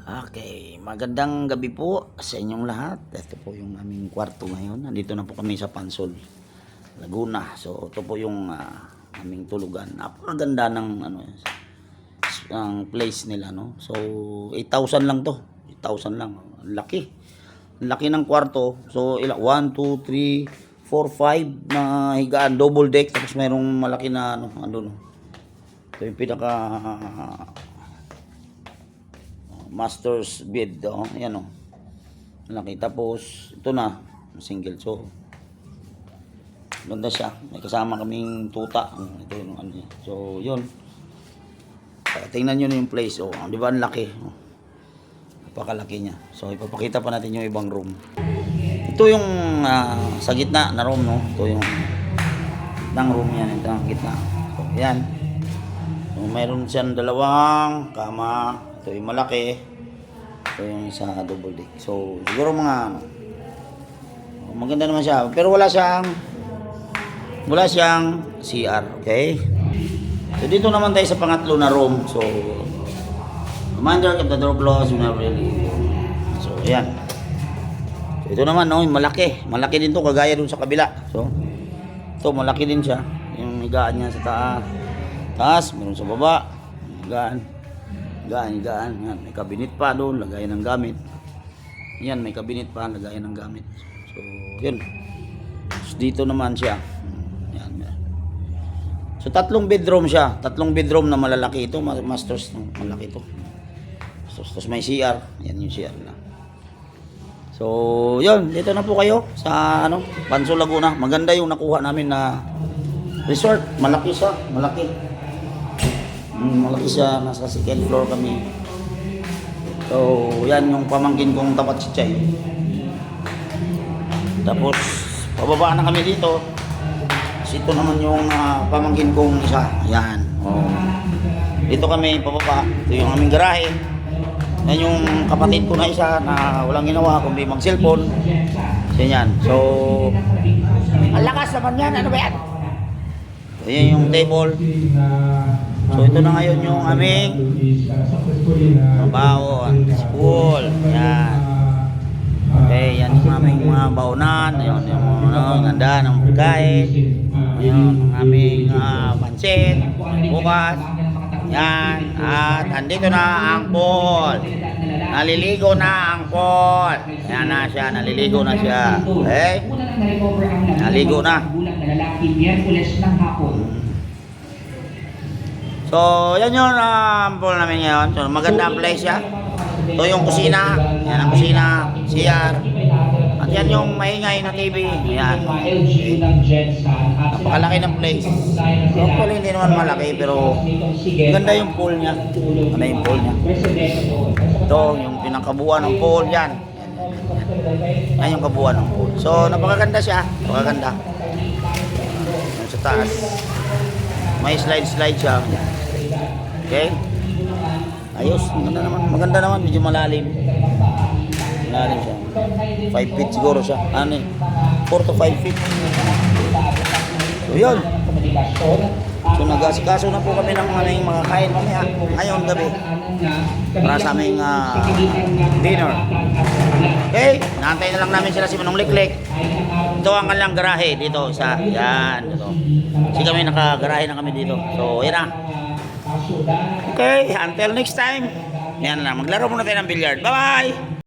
Okay, magandang gabi po sa inyong lahat. Ito po yung aming kwarto ngayon. Nandito na po kami sa Pansol, Laguna. So, ito po yung aming tulugan. Napakaganda ng ang place nila, no. So, 8,000 lang to. 8,000 lang. Ang laki. Ang laki ng kwarto. So, 1 2 3 4 5 na higaan, double deck, tapos mayroong malaki na no. Ito yung pinaka master's bed, ayan malaki. Tapos ito na single, so ganda siya, may kasama kaming tuta. Ito yung niya. So yun, tingnan nyo na yung place, di ba ang laki, napakalaki niya. So ipapakita pa natin yung ibang room. Ito yung sa gitna na room, no. Ito yung gitnang room yan, ito ang gitna. So yan, so, mayroon siyang dalawang kama. Ito yung malaki. Ito yung isa double deck. So, siguro maganda naman siya. Pero wala siyang CR. Okay? So, dito naman tayo sa pangatlo na room. So, reminder, keep the door closed whenever you leave. So, ayan. So, ito naman, yung malaki. Malaki din to, kagaya dun sa kabila. So, ito, malaki din siya. Yung higaan niya sa taas, meron sa baba. Higaan. Yan, may cabinet pa doon, lagayan ng gamit. Yan, may cabinet pa, lagayan ng gamit. So, yun. So, dito naman siya. Yan. So, 3 bedroom siya. 3 bedroom na malalaki ito. Masters, malaki ito. So, tapos may CR. Yan yung CR na. So, yun. Dito na po kayo sa Pansol, Laguna. Maganda yung nakuha namin na resort. Malaki siya. Malaki siya, nasa second floor kami. So, yan yung pamangkin kong tapat si Chay. Tapos, pababa na kami dito. Kasi ito naman yung pamangkin kong isa. Yan. Dito kami pababa. Ito yung aming garahe. Yan yung kapatid ko na isa na walang ginawa kundi mag-cellphone. Yan. So, ang lakas naman yan. Ano ba yan? So, yan yung table. So ito na ngayon yung aming baon, pool. Yan. Okay, yan yung aming mga baonan. Ayun, yung ganda ng pagkain. Ayun, ang aming pansit. Bukas. Yan. At andito na ang pool. Naliligo na ang pool. Yan na siya, naliligo na siya. Okay? Naligo na. So, yan yung pool namin ngayon. So, maganda ang place siya. Ito yung kusina. Yan ang kusina. CR. At yan yung maingay na TV. Yan. Napakalaki ng place. Actually, hindi naman malaki, pero maganda yung pool niya. Ano yung pool niya? Ito, yung pinakabuuan ng pool. Yan. Yan yung kabuuan ng pool. So, napakaganda siya. Napakaganda. Yan sa taas. May slide siya. Okay? Ayos. Maganda naman. Medyo malalim. Malalim siya. 5 feet siguro siya. 4 to 5 feet. So, yun. So, nag-asikaso na po kami ng mga kain mamaya. Ngayon gabi. Para sa aming dinner. Okay? Naantay na lang namin sila si Manong Liklik. Ito ang kanilang garahe dito. Yan. Ito. Kasi kami nakagarahe na kami dito. So, yan na. Okay, until next time. Yan na, maglaro muna tayo ng billiard. Bye-bye!